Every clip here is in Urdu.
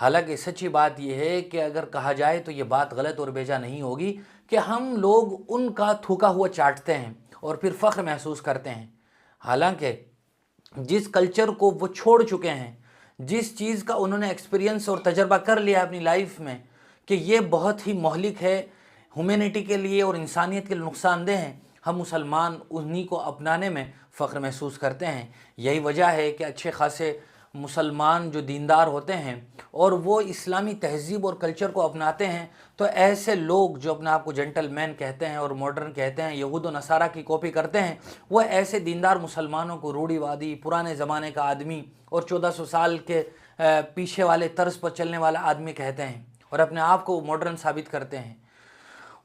حالانکہ سچی بات یہ ہے کہ اگر کہا جائے تو یہ بات غلط اور بیجا نہیں ہوگی کہ ہم لوگ ان کا تھوکا ہوا چاٹتے ہیں اور پھر فخر محسوس کرتے ہیں، حالانکہ جس کلچر کو وہ چھوڑ چکے ہیں، جس چیز کا انہوں نے ایکسپیرینس اور تجربہ کر لیا اپنی لائف میں کہ یہ بہت ہی مہلک ہے ہیومینٹی کے لیے اور انسانیت کے لیے نقصان دہ ہیں، ہم مسلمان انہی کو اپنانے میں فخر محسوس کرتے ہیں۔ یہی وجہ ہے کہ اچھے خاصے مسلمان جو دیندار ہوتے ہیں اور وہ اسلامی تہذیب اور کلچر کو اپناتے ہیں، تو ایسے لوگ جو اپنے آپ کو جنٹل مین کہتے ہیں اور ماڈرن کہتے ہیں، یہود و نصارہ کی کاپی کرتے ہیں، وہ ایسے دیندار مسلمانوں کو روڑی وادی، پرانے زمانے کا آدمی اور 1400 سال کے پیچھے والے طرز پر چلنے والا آدمی کہتے ہیں اور اپنے آپ کو ماڈرن ثابت کرتے ہیں۔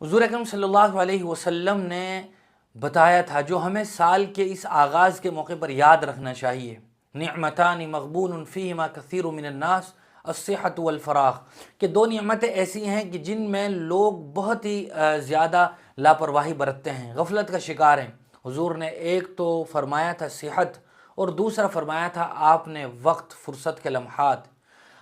حضور اکرم صلی اللہ علیہ وسلم نے بتایا تھا جو ہمیں سال کے اس آغاز کے موقع پر یاد رکھنا چاہیے، نعمتان مغبون فیہما کثیر من الناس الصحت والفراغ، کہ دو نعمتیں ایسی ہیں کہ جن میں لوگ بہت ہی زیادہ لاپرواہی برتتے ہیں، غفلت کا شکار ہیں۔ حضور نے ایک تو فرمایا تھا صحت اور دوسرا فرمایا تھا آپ نے وقت، فرصت کے لمحات۔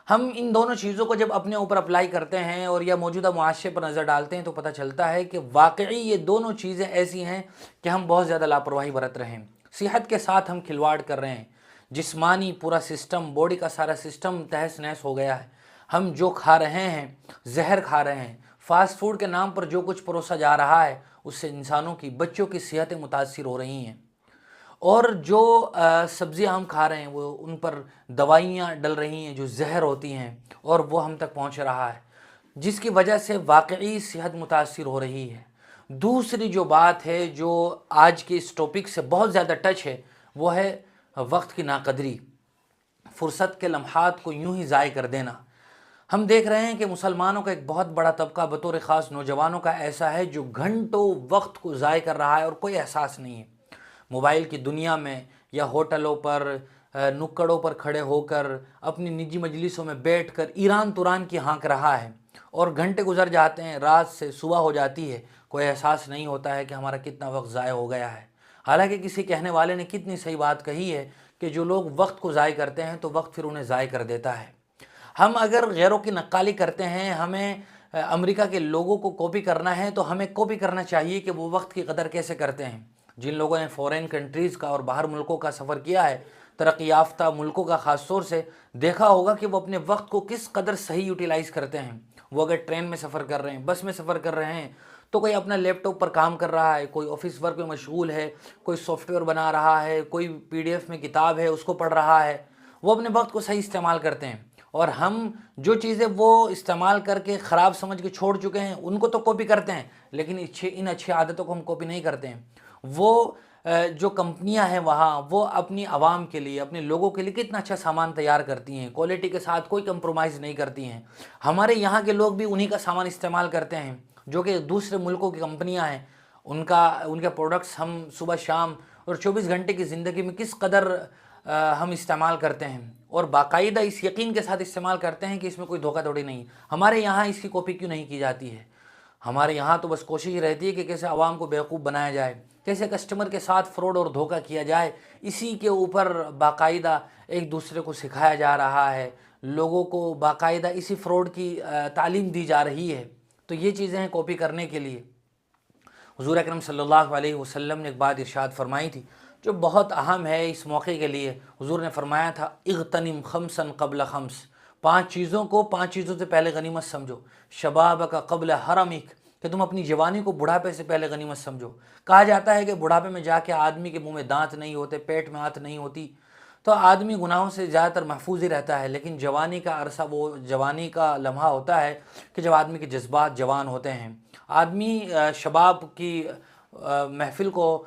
ہم ان دونوں چیزوں کو جب اپنے اوپر اپلائی کرتے ہیں اور یا موجودہ معاشرے پر نظر ڈالتے ہیں تو پتہ چلتا ہے کہ واقعی یہ دونوں چیزیں ایسی ہیں کہ ہم بہت زیادہ لاپرواہی برت رہے ہیں۔ صحت کے ساتھ ہم کھلواڑ کر رہے ہیں، جسمانی پورا سسٹم، باڈی کا سارا سسٹم تہس نہس ہو گیا ہے۔ ہم جو کھا رہے ہیں، زہر کھا رہے ہیں، فاسٹ فوڈ کے نام پر جو کچھ پروسا جا رہا ہے، اس سے انسانوں کی، بچوں کی صحتیں متاثر ہو رہی ہیں، اور جو سبزیاں ہم کھا رہے ہیں وہ ان پر دوائیاں ڈل رہی ہیں جو زہر ہوتی ہیں اور وہ ہم تک پہنچ رہا ہے، جس کی وجہ سے واقعی صحت متاثر ہو رہی ہے۔ دوسری جو بات ہے جو آج کے اس ٹاپک سے بہت زیادہ ٹچ ہے وہ ہے وقت کی ناقدری، فرصت کے لمحات کو یوں ہی ضائع کر دینا۔ ہم دیکھ رہے ہیں کہ مسلمانوں کا ایک بہت بڑا طبقہ بطور خاص نوجوانوں کا ایسا ہے جو گھنٹوں وقت کو ضائع کر رہا ہے اور کوئی احساس نہیں ہے۔ موبائل کی دنیا میں یا ہوٹلوں پر، نکڑوں پر کھڑے ہو کر، اپنی نجی مجلسوں میں بیٹھ کر ایران توران کی ہانک رہا ہے، اور گھنٹے گزر جاتے ہیں، رات سے صبح ہو جاتی ہے، کوئی احساس نہیں ہوتا ہے کہ ہمارا کتنا وقت ضائع ہو گیا ہے۔ حالانکہ کسی کہنے والے نے کتنی صحیح بات کہی ہے کہ جو لوگ وقت کو ضائع کرتے ہیں تو وقت پھر انہیں ضائع کر دیتا ہے۔ ہم اگر غیروں کی نقالی کرتے ہیں، ہمیں امریکہ کے لوگوں کو کاپی کرنا ہے تو ہمیں کاپی کرنا چاہیے کہ وہ وقت کی قدر کیسے کرتے ہیں۔ جن لوگوں نے فورین کنٹریز کا اور باہر ملکوں کا سفر کیا ہے، ترقی یافتہ ملکوں کا خاص طور سے، دیکھا ہوگا کہ وہ اپنے وقت کو کس قدر صحیح یوٹیلائز کرتے ہیں۔ وہ اگر ٹرین میں سفر کر رہے ہیں، بس میں سفر کر رہے ہیں، تو کوئی اپنا لیپ ٹاپ پر کام کر رہا ہے، کوئی آفس ورک میں مشغول ہے، کوئی سافٹ ویئر بنا رہا ہے، کوئی PDF میں کتاب ہے اس کو پڑھ رہا ہے، وہ اپنے وقت کو صحیح استعمال کرتے ہیں۔ اور ہم جو چیزیں وہ استعمال کر کے خراب سمجھ کے چھوڑ چکے ہیں ان کو تو کاپی کرتے ہیں، لیکن ان اچھی عادتوں کو ہم کاپی نہیں کرتے ہیں۔ وہ جو کمپنیاں ہیں وہاں، وہ اپنی عوام کے لیے، اپنے لوگوں کے لیے کتنا اچھا سامان تیار کرتی ہیں، کوالٹی کے ساتھ کوئی کمپرومائز نہیں کرتی ہیں۔ ہمارے یہاں کے لوگ بھی انہی کا سامان استعمال کرتے ہیں جو کہ دوسرے ملکوں کی کمپنیاں ہیں، ان کے پروڈکٹس ہم صبح شام اور 24 گھنٹے کی زندگی میں کس قدر ہم استعمال کرتے ہیں، اور باقاعدہ اس یقین کے ساتھ استعمال کرتے ہیں کہ اس میں کوئی دھوکہ دھڑی نہیں۔ ہمارے یہاں اس کی کاپی کیوں نہیں کی جاتی ہے؟ ہمارے یہاں تو بس کوشش رہتی ہے کہ کیسے عوام کو بیوقوف بنایا جائے، کیسے کسٹمر کے ساتھ فراڈ اور دھوکہ کیا جائے، اسی کے اوپر باقاعدہ ایک دوسرے کو سکھایا جا رہا ہے، لوگوں کو باقاعدہ اسی فراڈ کی تعلیم دی جا رہی ہے۔ تو یہ چیزیں ہیں کاپی کرنے کے لیے۔ حضور اکرم صلی اللہ علیہ وسلم نے ایک بات ارشاد فرمائی تھی جو بہت اہم ہے اس موقع کے لیے۔ حضور نے فرمایا تھا اغتنم خمسا قبل خمس، 5 چیزوں کو 5 چیزوں سے پہلے غنیمت سمجھو، شبابک قبل حرمک، کہ تم اپنی جوانی کو بڑھاپے سے پہلے غنیمت سمجھو۔ کہا جاتا ہے کہ بڑھاپے میں جا کے آدمی کے منہ میں دانت نہیں ہوتے، پیٹ میں آنت نہیں ہوتی، تو آدمی گناہوں سے زیادہ تر محفوظ ہی رہتا ہے، لیکن جوانی کا عرصہ وہ جوانی کا لمحہ ہوتا ہے کہ جب آدمی کے جذبات جوان ہوتے ہیں، آدمی شباب کی محفل کو،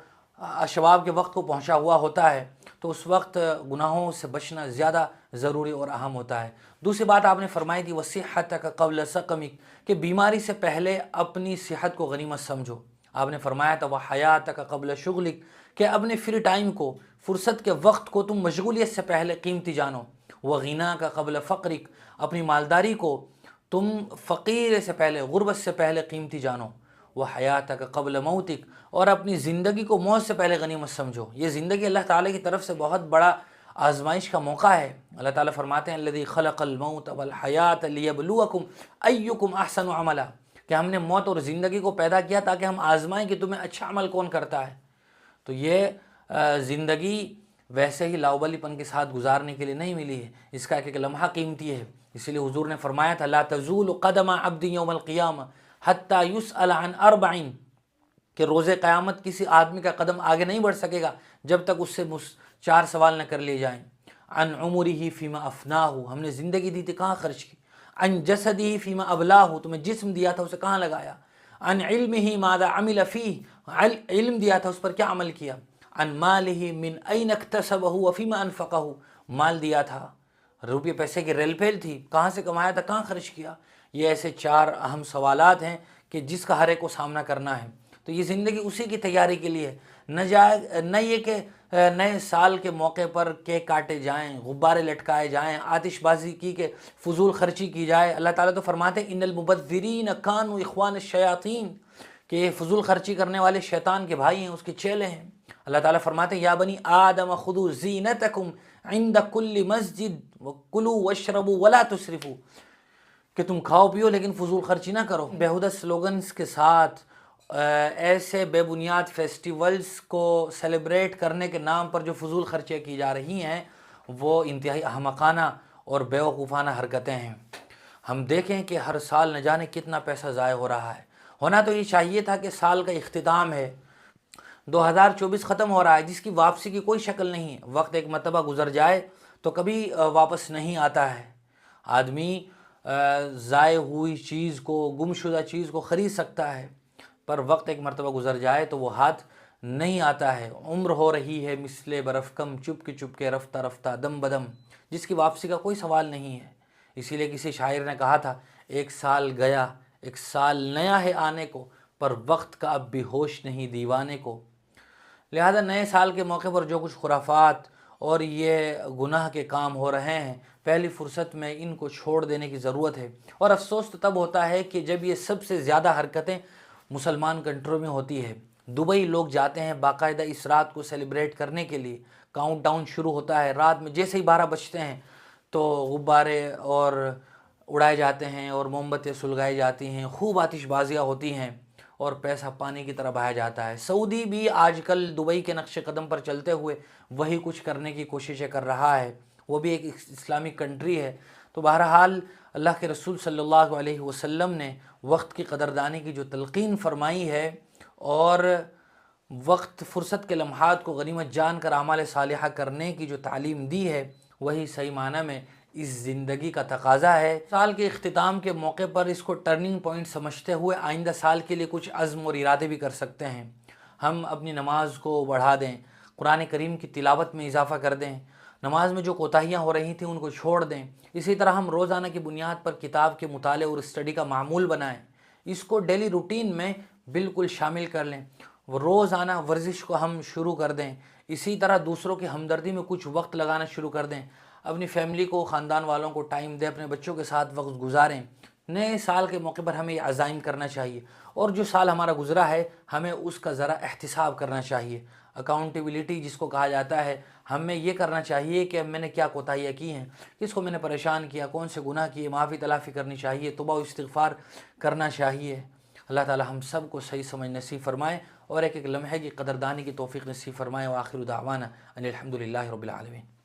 شباب کے وقت کو پہنچا ہوا ہوتا ہے، تو اس وقت گناہوں سے بچنا زیادہ ضروری اور اہم ہوتا ہے۔ دوسری بات آپ نے فرمائی تھی وصحتک قبل سقمک، کہ بیماری سے پہلے اپنی صحت کو غنیمت سمجھو۔ آپ نے فرمایا تھا وحیاتک قبل شغلک، کہ اپنے فری ٹائم کو، فرصت کے وقت کو تم مشغولیت سے پہلے قیمتی جانو۔ وغناک قبل فقرک، اپنی مالداری کو تم فقیر سے پہلے، غربت سے پہلے قیمتی جانو۔ وحیاتک قبل موتک، اور اپنی زندگی کو موت سے پہلے غنیمت سمجھو۔ یہ زندگی اللہ تعالیٰ کی طرف سے بہت بڑا آزمائش کا موقع ہے۔ اللہ تعالیٰ فرماتے ہیں الذی خلق الموت والحیات لیبلوکم ایکم احسن عملا، کہ ہم نے موت اور زندگی کو پیدا کیا تاکہ ہم آزمائیں کہ تمہیں اچھا عمل کون کرتا ہے۔ تو یہ زندگی ویسے ہی لاؤبالی پن کے ساتھ گزارنے کے لیے نہیں ملی ہے، اس کا ایک ایک لمحہ قیمتی ہے۔ اسی لیے حضور نے فرمایا تھا لا تزول قدم عبد یوم القیامہ حتی یسأل عن اربع، کہ روز قیامت کسی آدمی کا قدم آگے نہیں بڑھ سکے گا جب تک اس سے 4 سوال نہ کر لیے جائیں۔ عن عمرہ فیما افناہ، ہم نے زندگی دی تھی کہاں خرچ کی۔ عن جسدہ فیما ابلاہ، تمہیں جسم دیا تھا اسے کہاں لگایا۔ عن علمہ ماذا عمل فیہ، علم دیا تھا اس پر کیا عمل کیا۔ عن مالہ من این اکتسبہ وفیما انفقہ، مال دیا تھا، روپے پیسے کی ریل پھیل تھی، کہاں سے کمایا تھا، کہاں خرچ کیا۔ یہ ایسے 4 اہم سوالات ہیں کہ جس کا ہر ایک کو سامنا کرنا ہے۔ تو یہ زندگی اسی کی تیاری کے لیے ہے، نہ یہ کہ نئے سال کے موقع پر کیک کاٹے جائیں، غبارے لٹکائے جائیں، آتش بازی کی کہ فضول خرچی کی جائے۔ اللہ تعالیٰ تو فرماتے ہیں ان المبذرین کانوا اخوان الشیاطین، کہ یہ فضول خرچی کرنے والے شیطان کے بھائی ہیں، اس کے چیلے ہیں۔ اللہ تعالیٰ فرماتے ہیں یا بنی آدم خذوا زینتکم عند کل مسجد وکلوا واشربوا ولا تسرفوا، کہ تم کھاؤ پیو لیکن فضول خرچی نہ کرو۔ بیہودہ سلوگنز کے ساتھ ایسے بے بنیاد فیسٹیولز کو سیلیبریٹ کرنے کے نام پر جو فضول خرچیاں کی جا رہی ہیں وہ انتہائی احمقانہ اور بیوقوفانہ حرکتیں ہیں۔ ہم دیکھیں کہ ہر سال نہ جانے کتنا پیسہ ضائع ہو رہا ہے۔ ہونا تو یہ چاہیے تھا کہ سال کا اختتام ہے، 2024 ختم ہو رہا ہے، جس کی واپسی کی کوئی شکل نہیں ہے۔ وقت ایک مرتبہ گزر جائے تو کبھی واپس نہیں آتا ہے۔ آدمی ضائع ہوئی چیز کو، گم شدہ چیز کو خرید سکتا ہے، پر وقت ایک مرتبہ گزر جائے تو وہ ہاتھ نہیں آتا ہے۔ عمر ہو رہی ہے مثل برف کم، چپ کے رفتہ رفتہ دم بدم، جس کی واپسی کا کوئی سوال نہیں ہے۔ اسی لیے کسی شاعر نے کہا تھا 1 سال گیا 1 سال نیا ہے آنے کو، پر وقت کا اب بھی ہوش نہیں دیوانے کو۔ لہذا نئے سال کے موقع پر جو کچھ خرافات اور یہ گناہ کے کام ہو رہے ہیں، پہلی فرصت میں ان کو چھوڑ دینے کی ضرورت ہے۔ اور افسوس تو تب ہوتا ہے کہ جب یہ سب سے زیادہ حرکتیں مسلمان کنٹروں میں ہوتی ہے۔ دبئی لوگ جاتے ہیں باقاعدہ اس رات کو سیلیبریٹ کرنے کے لیے، کاؤنٹ ڈاؤن شروع ہوتا ہے، رات میں جیسے ہی 12 بجتے ہیں تو غبارے اور اڑائے جاتے ہیں اور موم بتیاں سلگائی جاتی ہیں، خوب آتش بازیاں ہوتی ہیں اور پیسہ پانی کی طرح بہایا جاتا ہے۔ سعودی بھی آج کل دبئی کے نقش قدم پر چلتے ہوئے وہی کچھ کرنے کی کوششیں کر رہا ہے، وہ بھی ایک اسلامک کنٹری ہے۔ تو بہرحال اللہ کے رسول صلی اللہ علیہ وسلم نے وقت کی قدردانی کی جو تلقین فرمائی ہے اور وقت فرصت کے لمحات کو غنیمت جان کر اعمال صالحہ کرنے کی جو تعلیم دی ہے، وہی صحیح معنی میں اس زندگی کا تقاضا ہے۔ سال کے اختتام کے موقع پر اس کو ٹرننگ پوائنٹ سمجھتے ہوئے آئندہ سال کے لیے کچھ عزم اور ارادے بھی کر سکتے ہیں۔ ہم اپنی نماز کو بڑھا دیں، قرآن کریم کی تلاوت میں اضافہ کر دیں، نماز میں جو کوتاہیاں ہو رہی تھیں ان کو چھوڑ دیں۔ اسی طرح ہم روزانہ کی بنیاد پر کتاب کے مطالعے اور اسٹڈی کا معمول بنائیں، اس کو ڈیلی روٹین میں بالکل شامل کر لیں۔ روزانہ ورزش کو ہم شروع کر دیں، اسی طرح دوسروں کی ہمدردی میں کچھ وقت لگانا شروع کر دیں، اپنی فیملی کو، خاندان والوں کو ٹائم دیں، اپنے بچوں کے ساتھ وقت گزاریں۔ نئے سال کے موقع پر ہمیں یہ عزائم کرنا چاہیے، اور جو سال ہمارا گزرا ہے ہمیں اس کا ذرا احتساب کرنا چاہیے، اکاؤنٹیبلٹی جس کو کہا جاتا ہے۔ ہمیں یہ کرنا چاہیے کہ میں نے کیا کوتاہیاں کی ہیں، کس کو میں نے پریشان کیا، کون سے گناہ کیے، معافی تلافی کرنی چاہیے، توبہ و استغفار کرنا چاہیے۔ اللہ تعالی ہم سب کو صحیح سمجھ نصیب فرمائے اور ایک ایک لمحے کی قدردانی کی توفیق نصیب فرمائے۔ وآخر دعوانا ان الحمد للہ رب العالمین۔